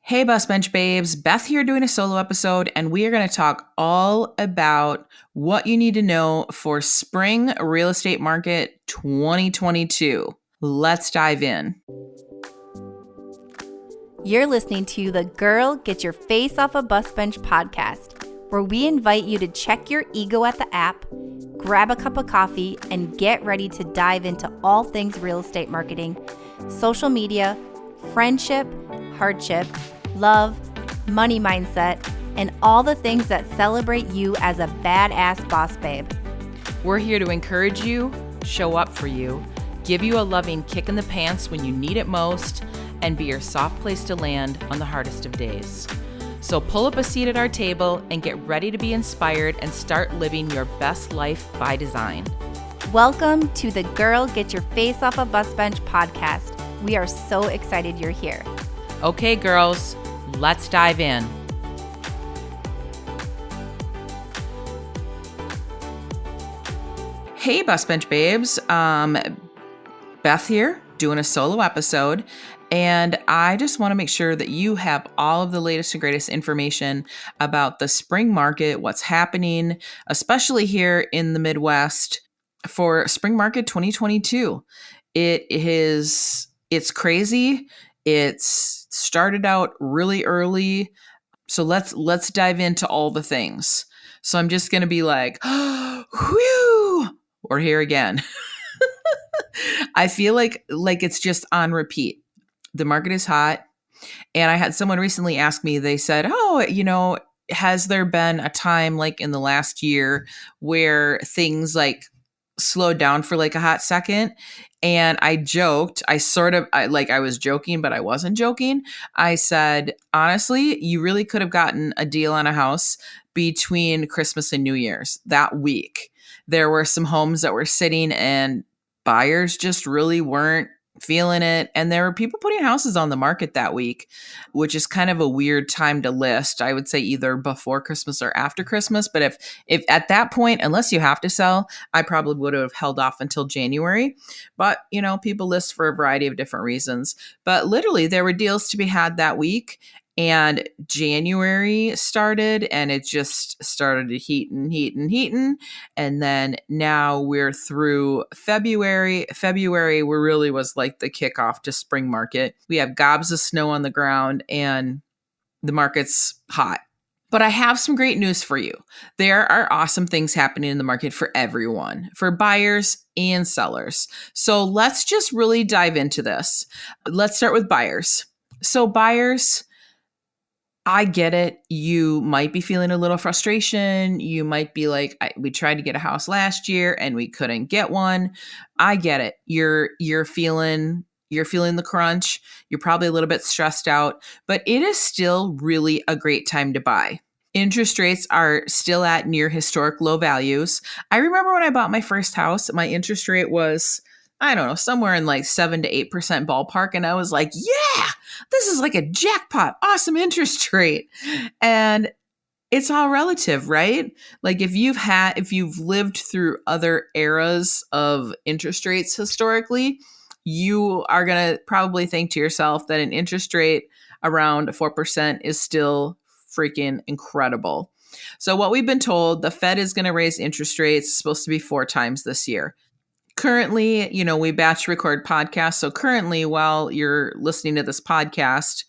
Hey, Bus Bench Babes, Beth here doing a solo episode, and we are going to talk all about what you need to know for spring real estate market 2022. Let's dive in. You're listening to the Girl Get Your Face Off a Bus Bench podcast, where we invite you to check your ego at the app, grab a cup of coffee, and get ready to dive into all things real estate marketing, social media, friendship, hardship, love, money mindset, and all the things that celebrate you as a badass boss babe. We're here to encourage you, show up for you, give you a loving kick in the pants when you need it most, and be your soft place to land on the hardest of days. So pull up a seat at our table and get ready to be inspired and start living your best life by design. Welcome to the Girl Get Your Face Off a Bus Bench podcast. We are so excited you're here. Okay, girls, let's dive in. Hey, Bus Bench Babes. Beth here, doing a solo episode. And I just want to make sure that you have all of the latest and greatest information about the spring market, what's happening, especially here in the Midwest for spring market 2022. It's crazy. It's started out really early. So let's dive into all the things. So I'm just going to be like, whew, we're here again. I feel like it's just on repeat. The market is hot. And I had someone recently ask me, they said, has there been a time like in the last year where things like slowed down for like a hot second? And I joked, I was joking, but I wasn't joking. I said, honestly, you really could have gotten a deal on a house between Christmas and New Year's that week. There were some homes that were sitting and buyers just really weren't feeling it. And there were people putting houses on the market that week, which is kind of a weird time to list. I would say either before Christmas or after Christmas. But if at that point, unless you have to sell, I probably would have held off until January. But, people list for a variety of different reasons. But literally there were deals to be had that week. And January started and it just started heating. And then now we're through February. February really was like the kickoff to spring market. We have gobs of snow on the ground and the market's hot. But I have some great news for you. There are awesome things happening in the market for everyone, for buyers and sellers. So let's just really dive into this. Let's start with buyers. So buyers, I get it. You might be feeling a little frustration. You might be like, we tried to get a house last year and we couldn't get one. I get it. You're feeling the crunch. You're probably a little bit stressed out, but it is still really a great time to buy. Interest rates are still at near historic low values. I remember when I bought my first house, my interest rate was, I don't know, somewhere in like 7 to 8% ballpark. And I was like, yeah, this is like a jackpot, awesome interest rate. And it's all relative, right? Like if you've lived through other eras of interest rates historically, you are going to probably think to yourself that an interest rate around 4% is still freaking incredible. So what we've been told, the Fed is going to raise interest rates, supposed to be 4 times this year. Currently, we batch record podcasts. So currently, while you're listening to this podcast,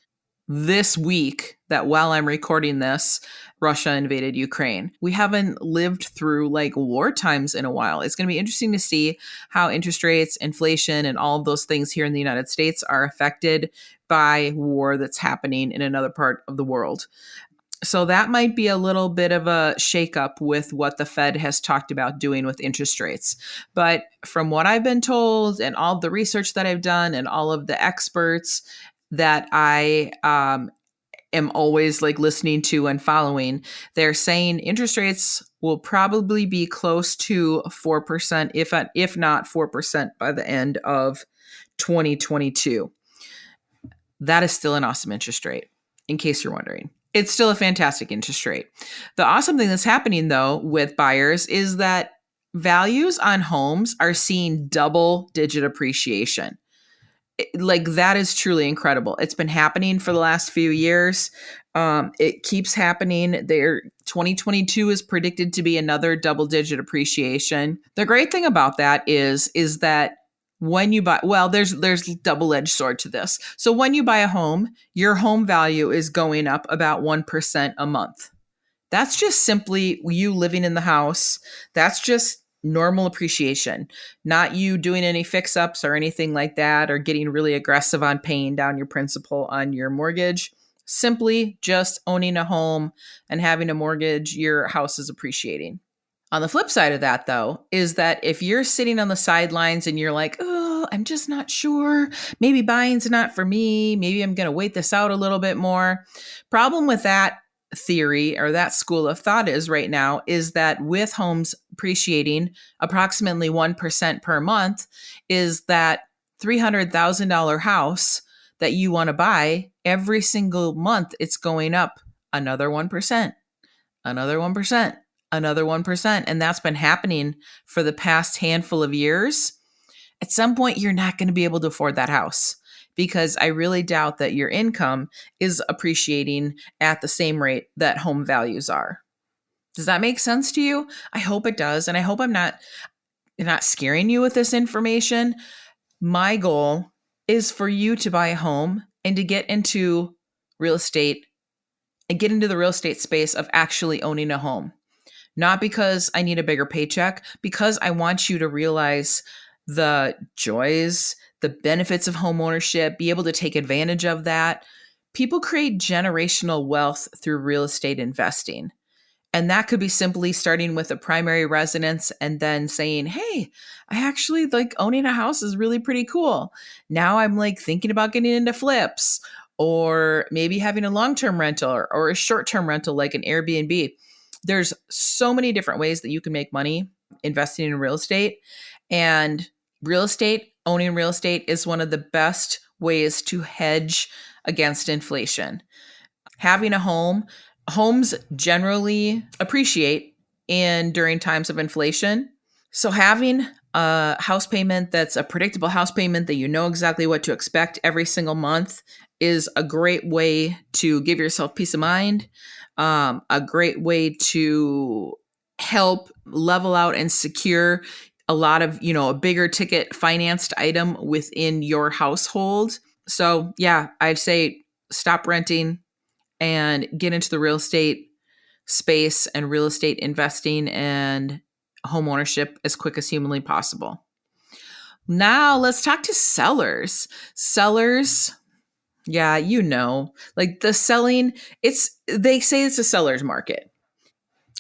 this week, that while I'm recording this, Russia invaded Ukraine. We haven't lived through like war times in a while. It's going to be interesting to see how interest rates, inflation, and all of those things here in the United States are affected by war that's happening in another part of the world. So that might be a little bit of a shakeup with what the Fed has talked about doing with interest rates. But from what I've been told and all the research that I've done and all of the experts that I am always like listening to and following, they're saying interest rates will probably be close to 4%, if not 4% by the end of 2022. That is still an awesome interest rate, in case you're wondering. It's still a fantastic interest rate. The awesome thing that's happening, though, with buyers is that values on homes are seeing double-digit appreciation. like that is truly incredible. It's been happening for the last few years. It keeps happening. 2022 is predicted to be another double digit appreciation. The great thing about that is that when you buy, well, there's double edged sword to this. So when you buy a home, your home value is going up about 1% a month. That's just simply you living in the house. That's just normal appreciation, not you doing any fix ups or anything like that, or getting really aggressive on paying down your principal on your mortgage. Simply just owning a home and having a mortgage, your house is appreciating. On the flip side of that, though, is that if you're sitting on the sidelines and you're like, oh, I'm just not sure, maybe buying's not for me, maybe I'm going to wait this out a little bit more. Problem with that theory or that school of thought is right now is that with homes appreciating approximately 1% per month, is that $300,000 house that you want to buy every single month, it's going up another 1%, another 1%, another 1%. And that's been happening for the past handful of years. At some point, you're not going to be able to afford that house because I really doubt that your income is appreciating at the same rate that home values are. Does that make sense to you? I hope it does. And I hope I'm not scaring you with this information. My goal is for you to buy a home and to get into real estate and get into the real estate space of actually owning a home. Not because I need a bigger paycheck, because I want you to realize the joys, the benefits of home ownership, be able to take advantage of that. People create generational wealth through real estate investing. And that could be simply starting with a primary residence and then saying, hey, I actually like owning a house is really pretty cool. Now I'm like thinking about getting into flips or maybe having a long-term rental or a short-term rental like an Airbnb. There's so many different ways that you can make money investing in real estate. And owning real estate is one of the best ways to hedge against inflation. Having a homes generally appreciate during times of inflation. So having a house payment that's a predictable house payment that you know exactly what to expect every single month is a great way to give yourself peace of mind, a great way to help level out and secure a lot of, a bigger ticket financed item within your household. So yeah, I'd say stop renting and get into the real estate space and real estate investing and home ownership as quick as humanly possible. Now let's talk to sellers. Sellers, yeah, like the selling, they say it's a seller's market.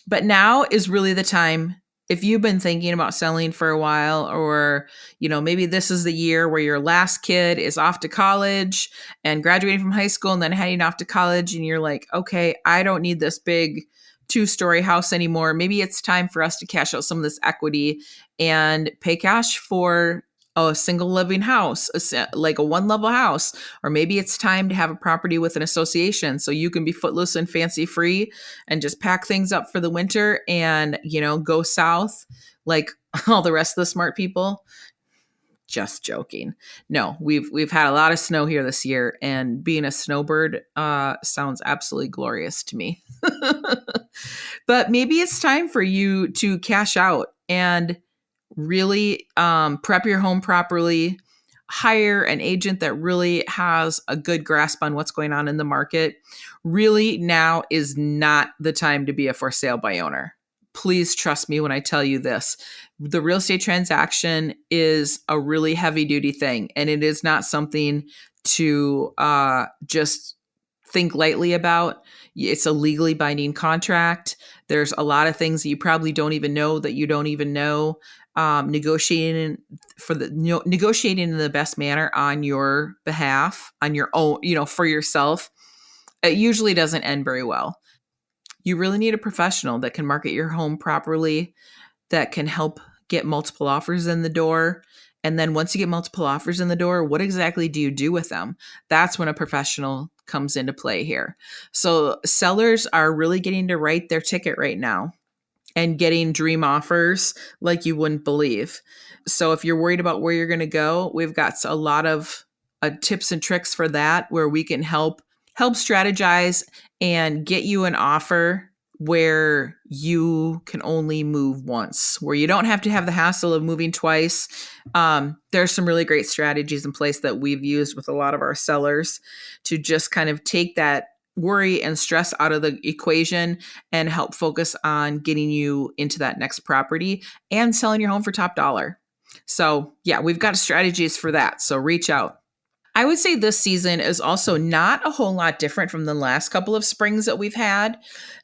But now is really the time if you've been thinking about selling for a while, or, maybe this is the year where your last kid is off to college and graduating from high school and then heading off to college. And you're like, okay, I don't need this big 2-story house anymore. Maybe it's time for us to cash out some of this equity and pay cash for a single living house, like a 1-level house. Or maybe it's time to have a property with an association so you can be footloose and fancy free and just pack things up for the winter and, go south like all the rest of the smart people. Just joking. No, we've had a lot of snow here this year, and being a snowbird sounds absolutely glorious to me. But maybe it's time for you to cash out and really prep your home properly, hire an agent that really has a good grasp on what's going on in the market. Really, now is not the time to be a for sale by owner. Please trust me when I tell you this. The real estate transaction is a really heavy duty thing, and it is not something to just think lightly about. It's a legally binding contract. There's a lot of things that you probably don't even know that you don't even know. Negotiating in the best manner on your behalf, on your own, for yourself, it usually doesn't end very well. You really need a professional that can market your home properly, that can help get multiple offers in the door. And then once you get multiple offers in the door, what exactly do you do with them? That's when a professional comes into play here. So sellers are really getting to write their ticket right now and getting dream offers like you wouldn't believe. So if you're worried about where you're going to go, we've got a lot of tips and tricks for that, where we can help strategize and get you an offer where you can only move once, where you don't have to have the hassle of moving twice. There's some really great strategies in place that we've used with a lot of our sellers to just kind of take that worry and stress out of the equation and help focus on getting you into that next property and selling your home for top dollar. So, yeah, we've got strategies for that. So, reach out. I would say this season is also not a whole lot different from the last couple of springs that we've had.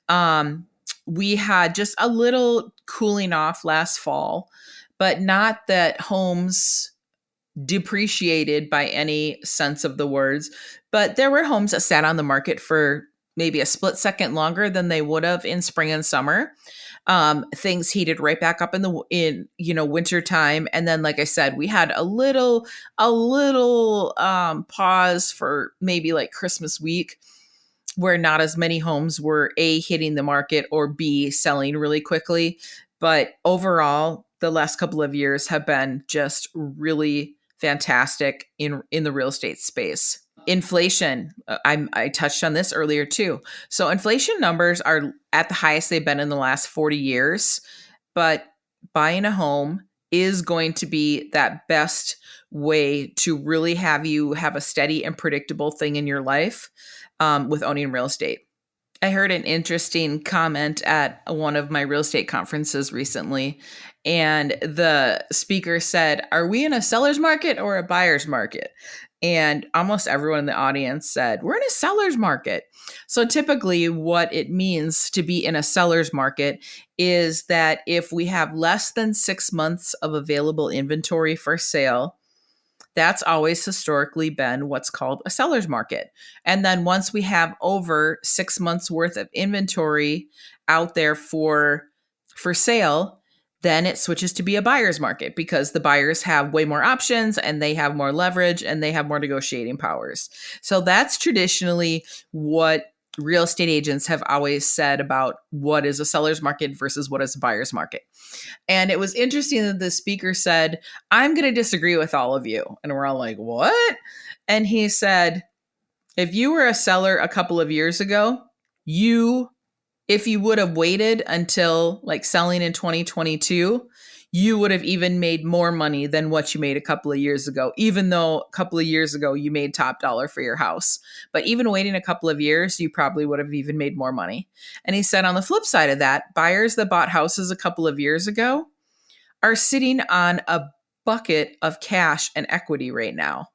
Um, we had just a little cooling off last fall, but not that homes depreciated by any sense of the words. But there were homes that sat on the market for maybe a split second longer than they would have in spring and summer. Things heated right back up in winter time, and then, like I said, we had a little pause for maybe like Christmas week, where not as many homes were A, hitting the market, or B, selling really quickly. But overall, the last couple of years have been just really fantastic in the real estate space. Inflation, I touched on this earlier too. So inflation numbers are at the highest they've been in the last 40 years, but buying a home is going to be that best way to really have you have a steady and predictable thing in your life with owning real estate. I heard an interesting comment at one of my real estate conferences recently, and the speaker said, "Are we in a seller's market or a buyer's market?" And almost everyone in the audience said, "We're in a seller's market." So typically what it means to be in a seller's market is that if we have less than 6 months of available inventory for sale, that's always historically been what's called a seller's market. And then once we have over 6 months worth of inventory out there for sale, then it switches to be a buyer's market, because the buyers have way more options and they have more leverage and they have more negotiating powers. So that's traditionally what real estate agents have always said about what is a seller's market versus what is a buyer's market. And it was interesting that the speaker said, "I'm going to disagree with all of you." And we're all like, "What?" And he said, "If you were a seller a couple of years ago, if you would have waited until like selling in 2022, you would have even made more money than what you made a couple of years ago, even though a couple of years ago you made top dollar for your house. But even waiting a couple of years, you probably would have even made more money." And he said, on the flip side of that, buyers that bought houses a couple of years ago are sitting on a bucket of cash and equity right now.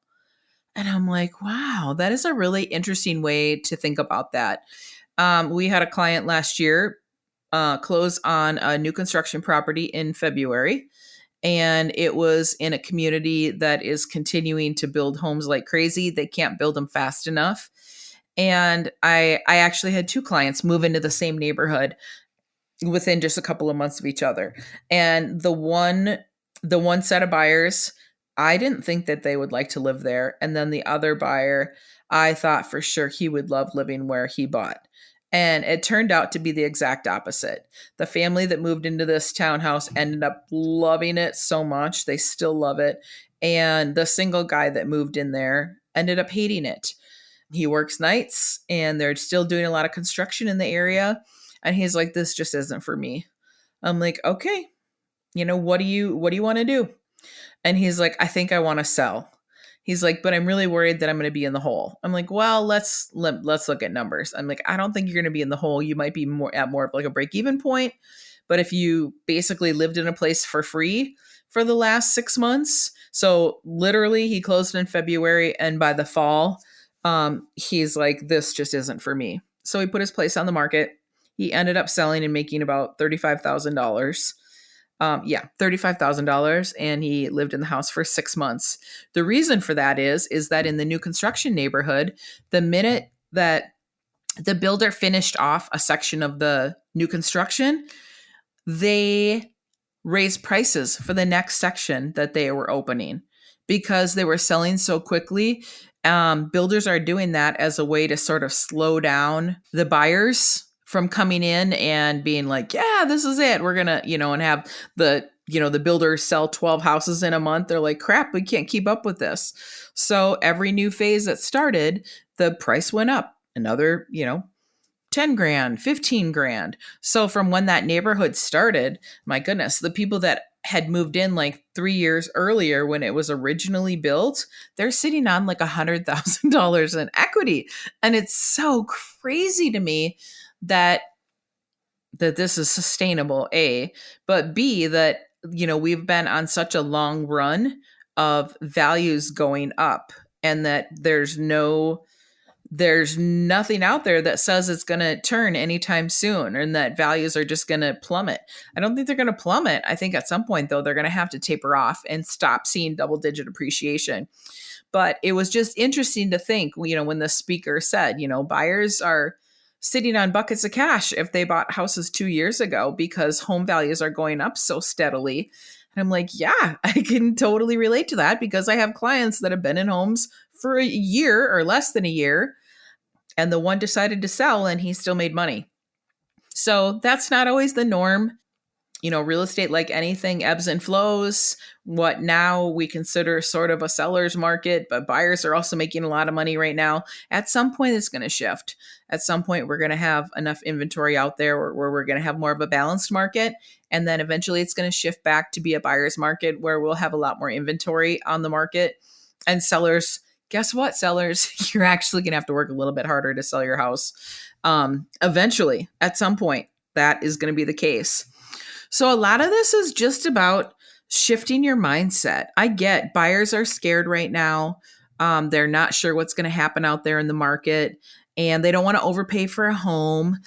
And I'm like, wow, that is a really interesting way to think about that. We had a client last year close on a new construction property in February, and it was in a community that is continuing to build homes like crazy. They can't build them fast enough. And I actually had two clients move into the same neighborhood within just a couple of months of each other. And the one set of buyers, I didn't think that they would like to live there. And then the other buyer, I thought for sure he would love living where he bought. And it turned out to be the exact opposite. The family that moved into this townhouse ended up loving it so much. They still love it. And the single guy that moved in there ended up hating it. He works nights and they're still doing a lot of construction in the area. And he's like, "This just isn't for me." I'm like, "Okay, what do you want to do?" And he's like, "I think I want to sell." He's like, "But I'm really worried that I'm going to be in the hole." I'm like, "Well, let's look at numbers." I'm like, "I don't think you're going to be in the hole. You might be more of like a break-even point. But if you basically lived in a place for free for the last 6 months," so literally he closed in February, and by the fall, he's like, "This just isn't for me." So he put his place on the market. He ended up selling and making about $35,000. $35,000, and he lived in the house for 6 months. The reason for that is that in the new construction neighborhood, the minute that the builder finished off a section of the new construction, they raised prices for the next section that they were opening because they were selling so quickly. Builders are doing that as a way to sort of slow down the buyers from coming in and being like, "Yeah, this is it. We're going to," and have the the builders sell 12 houses in a month. They're like, crap, we can't keep up with this. So every new phase that started, the price went up another, 10 grand, 15 grand. So from when that neighborhood started, my goodness, the people that had moved in like 3 years earlier when it was originally built, they're sitting on like $100,000 in equity. And it's so crazy to me that this is sustainable, A, but B, that, we've been on such a long run of values going up, and that there's nothing out there that says it's going to turn anytime soon, and that values are just going to plummet. I don't think they're going to plummet. I think at some point, though, they're going to have to taper off and stop seeing double digit appreciation. But it was just interesting to think, when the speaker said, buyers are sitting on buckets of cash if they bought houses 2 years ago because home values are going up so steadily. And I'm like, yeah, I can totally relate to that because I have clients that have been in homes for a year or less than a year, and the one decided to sell and he still made money. So that's not always the norm. Real estate, like anything, ebbs and flows. What now we consider sort of a seller's market, but buyers are also making a lot of money right now. At some point, it's going to shift. At some point, we're going to have enough inventory out there where we're going to have more of a balanced market. And then eventually it's going to shift back to be a buyer's market where we'll have a lot more inventory on the market. And sellers, guess what, sellers? You're actually going to have to work a little bit harder to sell your house. Eventually, at some point, that is going to be the case. So a lot of this is just about shifting your mindset. I get buyers are scared right now. They're not sure what's going to happen out there in the market, and they don't want to overpay for a home.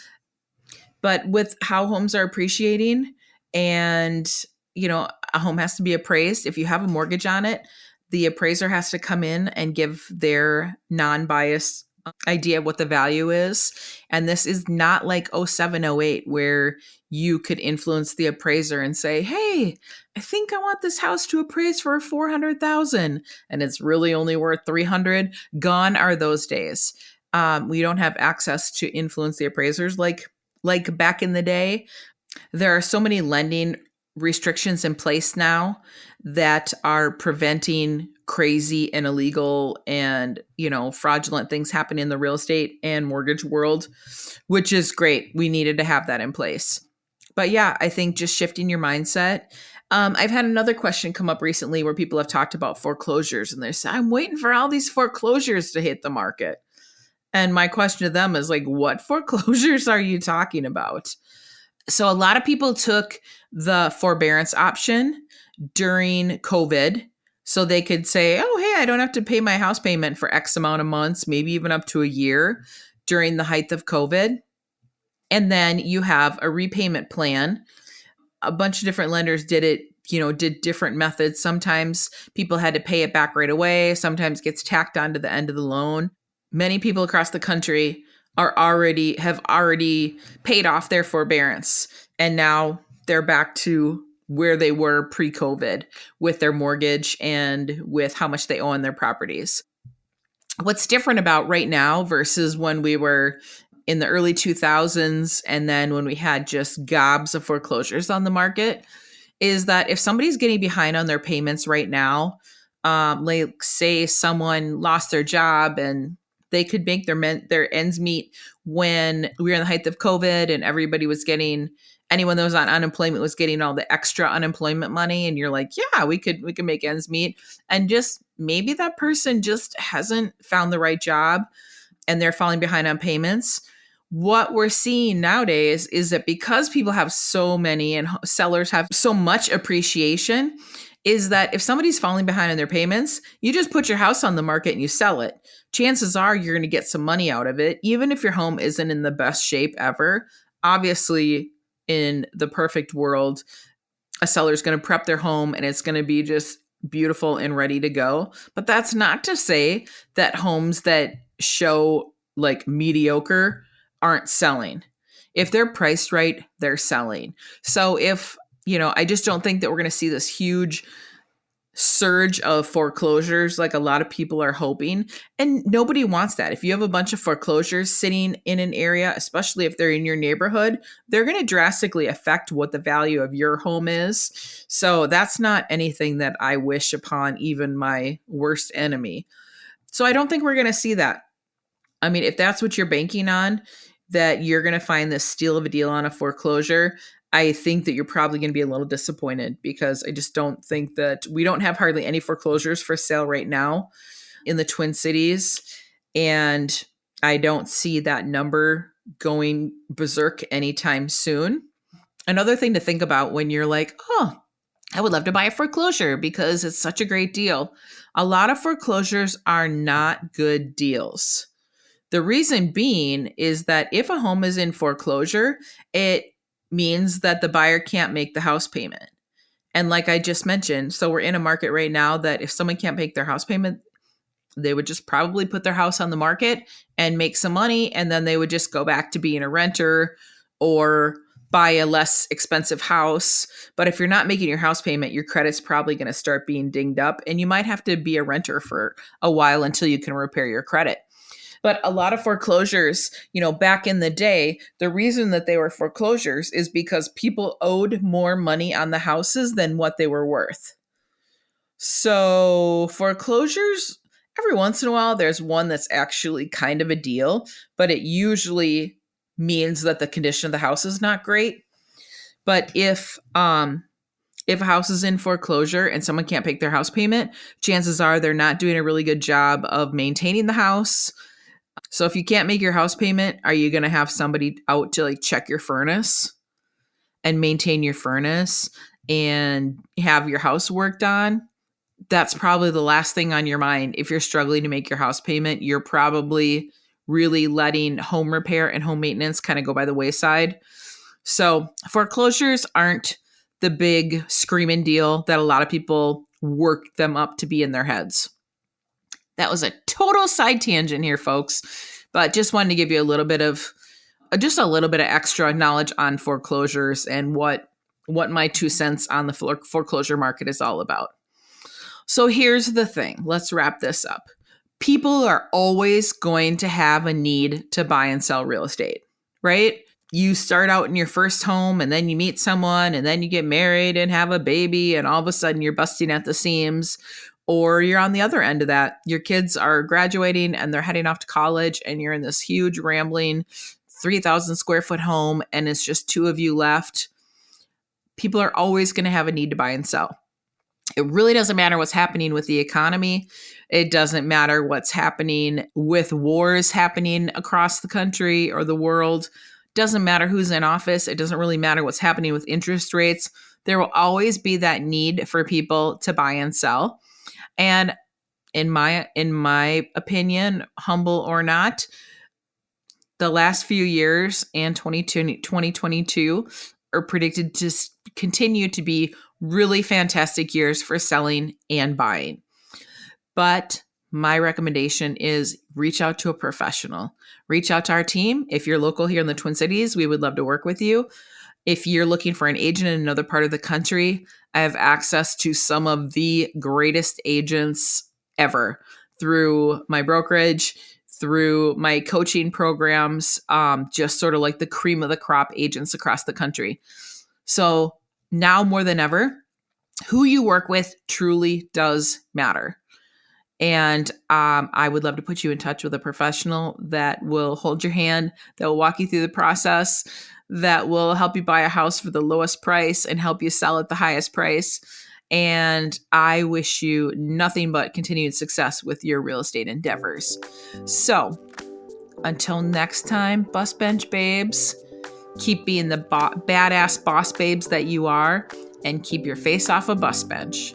But with how homes are appreciating, and a home has to be appraised. If you have a mortgage on it, the appraiser has to come in and give their non-biased idea of what the value is. And this is not like 07, 08, where you could influence the appraiser and say, hey, I think I want this house to appraise for 400,000 and it's really only worth 300. Gone are those days. We don't have access to influence the appraisers like back in the day. There are so many lending restrictions in place now that are preventing crazy and illegal and, fraudulent things happening in the real estate and mortgage world, which is great. We needed to have that in place. But yeah, I think just shifting your mindset. I've had another question come up recently where people have talked about foreclosures, and they say, I'm waiting for all these foreclosures to hit the market. And my question to them is like, what foreclosures are you talking about? So a lot of people took the forbearance option during COVID so they could say, oh, hey, I don't have to pay my house payment for X amount of months, maybe even up to a year during the height of COVID. And then you have a repayment plan. A bunch of different lenders did it, did different methods. Sometimes people had to pay it back right away. Sometimes it gets tacked onto the end of the loan. Many people across the country have already paid off their forbearance, and now they're back to where they were pre-COVID with their mortgage and with how much they owe on their properties. What's different about right now versus when we were in the early 2000s and then when we had just gobs of foreclosures on the market is that if somebody's getting behind on their payments right now, like say someone lost their job and they could make their ends meet when we were in the height of COVID and anyone that was on unemployment was getting all the extra unemployment money. And you're like, yeah, we could make ends meet. And just maybe that person just hasn't found the right job and they're falling behind on payments. What we're seeing nowadays is that because people have so many and sellers have so much appreciation, is that if somebody's falling behind on their payments, you just put your house on the market and you sell it. Chances are you're going to get some money out of it, even if your home isn't in the best shape ever. Obviously, in the perfect world, a seller's going to prep their home and it's going to be just beautiful and ready to go. But that's not to say that homes that show like mediocre aren't selling. If they're priced right, they're selling. So if, I just don't think that we're going to see this huge surge of foreclosures like a lot of people are hoping. And nobody wants that. If you have a bunch of foreclosures sitting in an area, especially if they're in your neighborhood, they're going to drastically affect what the value of your home is. So that's not anything that I wish upon even my worst enemy. So I don't think we're going to see that. I mean, if that's what you're banking on, that you're going to find this steal of a deal on a foreclosure, I think that you're probably going to be a little disappointed, because I just don't think that we don't have hardly any foreclosures for sale right now in the Twin Cities. And I don't see that number going berserk anytime soon. Another thing to think about when you're like, oh, I would love to buy a foreclosure because it's such a great deal. A lot of foreclosures are not good deals. The reason being is that if a home is in foreclosure, it means that the buyer can't make the house payment. And like I just mentioned, so we're in a market right now that if someone can't make their house payment, they would just probably put their house on the market and make some money, and then they would just go back to being a renter or buy a less expensive house. But if you're not making your house payment, your credit's probably going to start being dinged up, and you might have to be a renter for a while until you can repair your credit. But a lot of foreclosures, back in the day, the reason that they were foreclosures is because people owed more money on the houses than what they were worth. So foreclosures, every once in a while, there's one that's actually kind of a deal, but it usually means that the condition of the house is not great. But if a house is in foreclosure and someone can't pay their house payment, chances are they're not doing a really good job of maintaining the house. So if you can't make your house payment, are you going to have somebody out to check your furnace and maintain your furnace and have your house worked on? That's probably the last thing on your mind. If you're struggling to make your house payment, you're probably really letting home repair and home maintenance kind of go by the wayside. So foreclosures aren't the big screaming deal that a lot of people work them up to be in their heads. That was a total side tangent here, folks, but just wanted to give you a little bit of extra knowledge on foreclosures and what my 2 cents on the foreclosure market is all about. So here's the thing. Let's wrap this up. People are always going to have a need to buy and sell real estate, right? You start out in your first home and then you meet someone and then you get married and have a baby and all of a sudden you're busting at the seams. Or you're on the other end of that. Your kids are graduating and they're heading off to college and you're in this huge rambling 3,000 square foot home and it's just 2 of you left. People are always going to have a need to buy and sell. It really doesn't matter what's happening with the economy. It doesn't matter what's happening with wars happening across the country or the world. Doesn't matter who's in office. It doesn't really matter what's happening with interest rates. There will always be that need for people to buy and sell. And in my opinion, humble or not, the last few years and 2022 are predicted to continue to be really fantastic years for selling and buying. But my recommendation is reach out to a professional. Reach out to our team. If you're local here in the Twin Cities, we would love to work with you. If you're looking for an agent in another part of the country, I have access to some of the greatest agents ever through my brokerage, through my coaching programs, just sort of like the cream of the crop agents across the country. So now more than ever, who you work with truly does matter. And I would love to put you in touch with a professional that will hold your hand, that will walk you through the process, that will help you buy a house for the lowest price and help you sell at the highest price. And I wish you nothing but continued success with your real estate endeavors. So until next time, bus bench babes, keep being the badass boss babes that you are, and keep your face off a bus bench.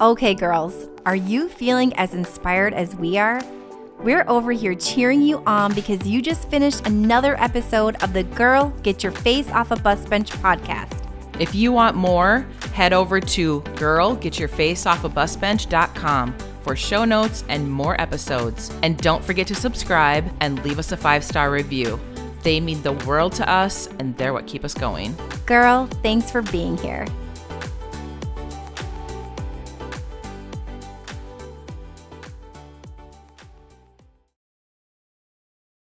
Okay, girls, are you feeling as inspired as we are? We're over here cheering you on because you just finished another episode of the Girl, Get Your Face Off a Bus Bench podcast. If you want more, head over to girlgetyourfaceoffabusbench.com for show notes and more episodes. And don't forget to subscribe and leave us a 5-star review. They mean the world to us, and they're what keep us going. Girl, thanks for being here.